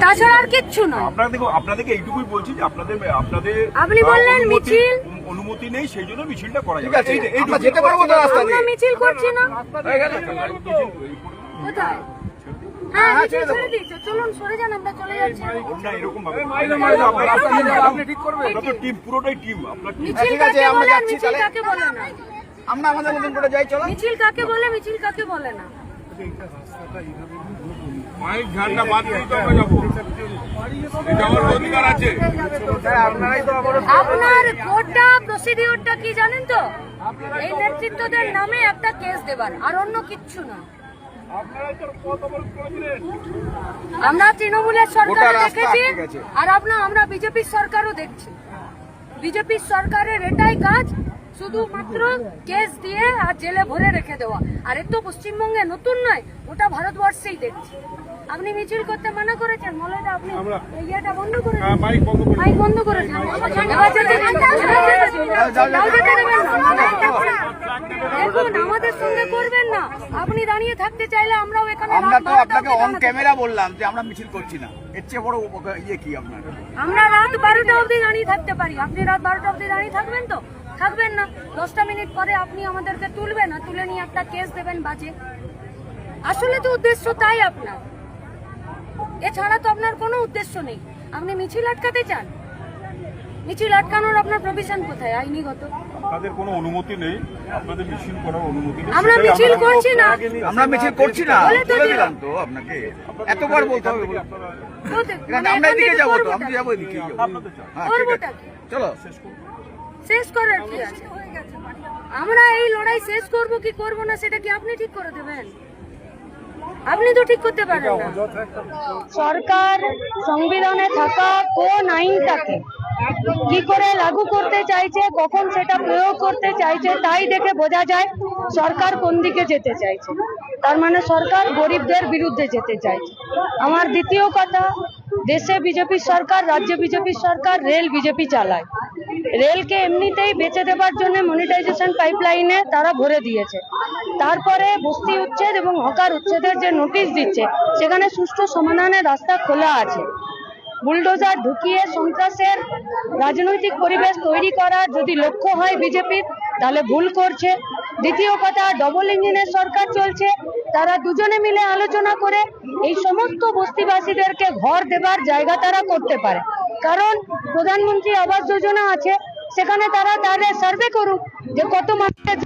তাছাড়া আর কিচ্ছু না। আপনাদেরকে এইটুকুই বলছি যে আপনাদের আপনি বললেন মিছিল অনুমতি নেই, সেই জন্য মিছিলটা করা ঠিক যাবে। আছে, আমরা যেতে পারবো তো রাস্তা আমরা দিয়ে। মিছিল করছি না। কোথায়? হ্যাঁ, মিছিল ছেড়ে দিয়েছে। চলুন সরে যান, আমরা চলে যাচ্ছি। না, এরকম ভাবে আপনি ঠিক করবেন। আপনারা তো টিম, পুরোটাই টিম। আপনার টিম মিছিল ঠিক আছে, কাকে আমরা বলে, যাচ্ছি মিছিল তাহলে। কাকে বলে না? আমরা আমাদের মতন করে যাই, চলো। মিছিল কাকে বলে, মিছিল কাকে বলে না? মাইক ঝান্ডা বাদ দিয়ে তো আমরা যাবো, এটা আমার অধিকার আছে। আপনারাই তো আবার আপনার গোটা প্রসিডিওরটা কি জানেন তো? এই নেতৃত্বদের নামে একটা কেস দেবার, আর অন্য কিচ্ছু না। আমরা তৃণমূলের সরকার গোটা রাস্তা দেখেছি, আটকে গেছে। আর আমরা বিজেপির সরকারও দেখছি। বিজেপির সরকারের এটাই কাজ, শুধুমাত্র কেস দিয়ে আর জেলে ভরে রেখে দেওয়া। আর এর তো পশ্চিমবঙ্গে নতুন নয়, ওটা ভারতবর্ষেই দেখছি। আপনি মিছিল করতে মানা করেছেন, মলয়দা আপনি ইয়েটা বন্ধ করেছেন, মাইক বন্ধ করেছেন। এবার যেতে দিন, তাও যেতে দেবেন না। দেখুন, আমাদের সঙ্গে করবেন না। আপনি দাঁড়িয়ে থাকতে চাইলে আমরাও এখানে আমরা রাত তো 12টা আপনাকে অবধি অন দাঁড়াতে ক্যামেরা বললাম যে আমরা মিছিল করছি না। এর চেয়ে বড় ইয়ে কি আপনার? আমরা রাত 12টা অবধি দাঁড়িয়ে থাকতে পারি। আপনি রাত 12টা অবধি দাঁড়িয়ে থাকবেন তো? থাকবেন না। 10টা মিনিট পরে আপনি আমাদেরকে তুলবেন, না তুলে নিয়ে একটা কেস দেবেন বাজে। আসলে তো উদ্দেশ্য তাই আপনার, এছাড়া তো আপনার কোনো উদ্দেশ্য নেই। আপনি মিছিল আটকাতে চান। মিছিল আটকানোর আপনার প্রভিশন কোথায় আইনিগত? আপনাদের কোনো অনুমতি নেই, আপনাদের মিছিল করার অনুমতি নেই। আমরা সেটাই মিছিল করছি না। আমরা মিছিল করছি না, বলে তো বলে দিলাম। দিলাম তো আপনাকে। এতবার বলতে হবে বলে। মানে আমরা এখান এদিকে থেকে যাবো তো, করবোটা আমরা কি? যাবো এদিকে। আপনাদের চান। হ্যাঁ, ঠিক করবোটা আছে, কি? চলো। শেষ করার কি আছে? আমরা এই লড়াই শেষ করব কি করব না সেটা কি আপনি ঠিক করে দেবেন? আপনি তো ঠিক করতে পারেন না। সরকার সংবিধানে থাকা কোন আইনটাকে কি করে লাগু করতে চাইছে, কখন সেটা প্রয়োগ করতে চাইছে, তাই দেখে বোঝা যায় সরকার কোন দিকে যেতে চাইছে। তার মানে সরকার গরিবদের বিরুদ্ধে যেতে চাইছে। আমার দ্বিতীয় কথা, দেশে বিজেপি সরকার, রাজ্যে বিজেপি সরকার, রেল বিজেপি চালায়। রেলকে এমনিতেই বেচে দেবার জন্য মনিটাইজেশন পাইপলাইনে তারা ভরে দিয়েছে। তারপরে বস্তি উচ্ছেদ এবং হকার উচ্ছেদের যে নোটিশ দিচ্ছে, সেখানে সুষ্ঠু সমাধানের রাস্তা খোলা আছে। বুলডোজার ঢুকিয়ে সন্ত্রাসের রাজনৈতিক পরিবেশ তৈরি করার যদি লক্ষ্য হয় বিজেপির, তাহলে ভুল করছে। দ্বিতীয় কথা, ডবল ইঞ্জিনের সরকার চলছে। তারা দুজনে মিলে আলোচনা করে এই সমস্ত বস্তিবাসীদেরকে ঘর দেবার জায়গা তারা করতে পারে। কারণ প্রধানমন্ত্রী আবাস যোজনা আছে, সেখানে তারা তাহলে সার্ভে করুক যে কত মানুষের